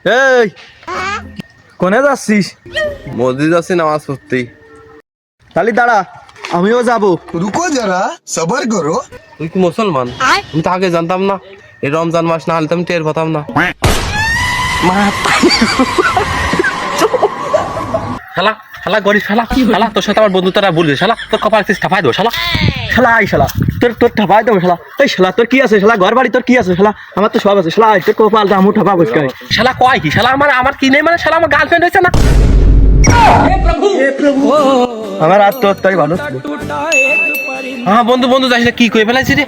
এই কোনে যাচ্ছিস? মসজিদ যাচ্ছি নামাজ পড়তেই। তাহলে দাঁড়া, আমিও যাবো। रुको जरा सबर करो। তুই কি মুসলমান? আমি তো আগে জানতাম না। এই রমজান মাস না হলে তো আমি টের পেতাম না। শালা শালা গরিব শালা শালা, তোর সাথে আমার বন্ধু তারা বলবে শালা, তোর কপাল ঠাপাই দেবো শালা। শালা আই শালা, তোর তোর ঠাপাই দেবো শালা। এই শালা তোর কি আছে শালা? ঘর বাড়ি তোর কি আছে শালা? আমার তো সব আছে শালা। তোর কপাল দামু ঠাপা বসকাই। শালা কয় কি শালা? আমার কি নেই মানে? শালা আমার গার্লফ্রেন্ড হয়েছে না? আমার আত্মহত্যাই ভালো ছিল। হ্যাঁ বন্ধু বন্ধু যাইস কি কই ফেলাইছি রে?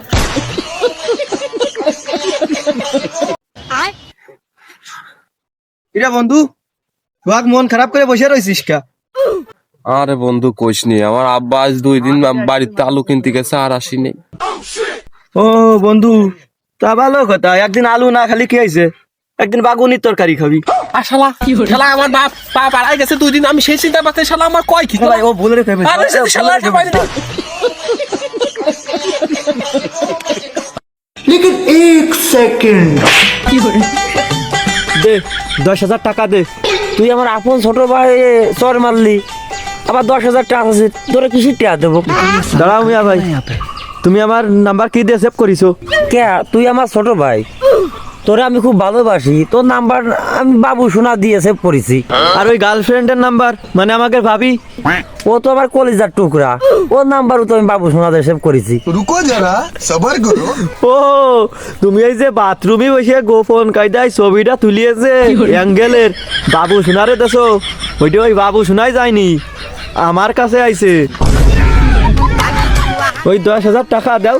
এরা বন্ধু, তোয়াক মন খারাপ করে বসে রয়েছিস কা? আরে বন্ধু কইস নি, আমার আব্বা আজ 2 দিন বাড়িতে আলু কিনতে গেছে আর আসিনি। ও বন্ধু, তা ভালো কথা। একদিন আলু না খালি কি হয়েছে, একদিন বাগুনির তরকারি খাবি। আর শালা শালা আমার বাপ আড়াই গেছে 2 দিন, আমি সেই চিন্তা পাচ্ছি শালা আমার কয় কি? ও ভুলে রেখে আরে শালা लेकिन एक सेकंड দে 10,000 টাকা দে। তুই আমার আপন ছোট ভাই চর মারলি, আবার 10,000 টাকা আছে, তোরা কিসের টাকা দেবো? দাঁড়াও মিয়া ভাই, তুমি আমার নাম্বার কি দিয়ে সেভ করিছো? কে? তুই আমার ছোট ভাই, তোরা আমি খুব ভালোবাসি, তোর নাম্বার আমি বাবু সোনা দিয়ে সেভ করেছি। আর ওই গার্লফ্রেন্ডের নাম্বার মানে আমাকে ভাবি, ও তো আমার কলিজার টুকরা, ওর নাম্বারও তো আমি বাবু সোনা দিয়ে সেভ করেছি। रुको जरा सबर करो। ও তুমি এই যে বাথরুমে বসে গোপন কায়দায় ছবিটা তুলিয়েছে অ্যাঙ্গেলের বাবু সোনারে দেছো, ওইটা ওই বাবু শোনাই যায়নি, আমার কাছে আইছে। ওই 10,000 টাকা দাও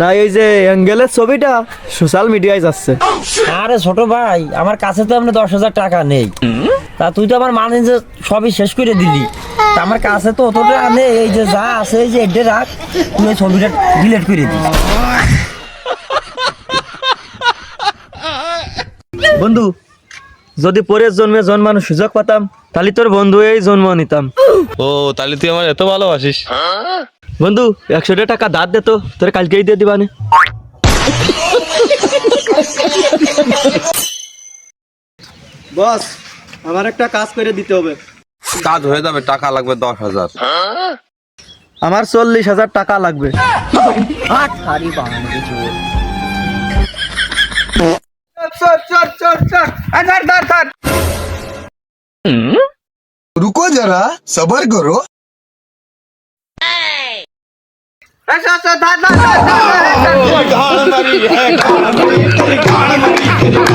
না, এই যে অ্যাঙ্গেলের ছবিটা সোশ্যাল মিডিয়ায় যাচ্ছে। আরে ছোট ভাই, আমার কাছে তো এমনি 10,000 টাকা নেই, তা তুই তো আমার মানে যে সবই শেষ করে দিলি, তা আমার কাছে তো অতটা নেই। এই যে যা আছে এই যে এটা রাখ, তুই ওই ছবিটা ডিলিট করে দিস। বন্ধু, যদি পরের জন্মে জন্মানোর সুযোগ পেতাম তাহলে তোর বন্ধু এই জন্ম নিতাম। ও তাহলে তুই আমার এত ভালোবাসিস? বন্ধু 100 টাকা দাঁত দে তো, তোর কালকেই দিয়ে দিবানে। বস, আমার একটা কাজ করে দিতে হবে। কাজ হয়ে যাবে, টাকা লাগবে 10,000। আমার 40,000 টাকা লাগবে। रुको जरा सबर करो। ধর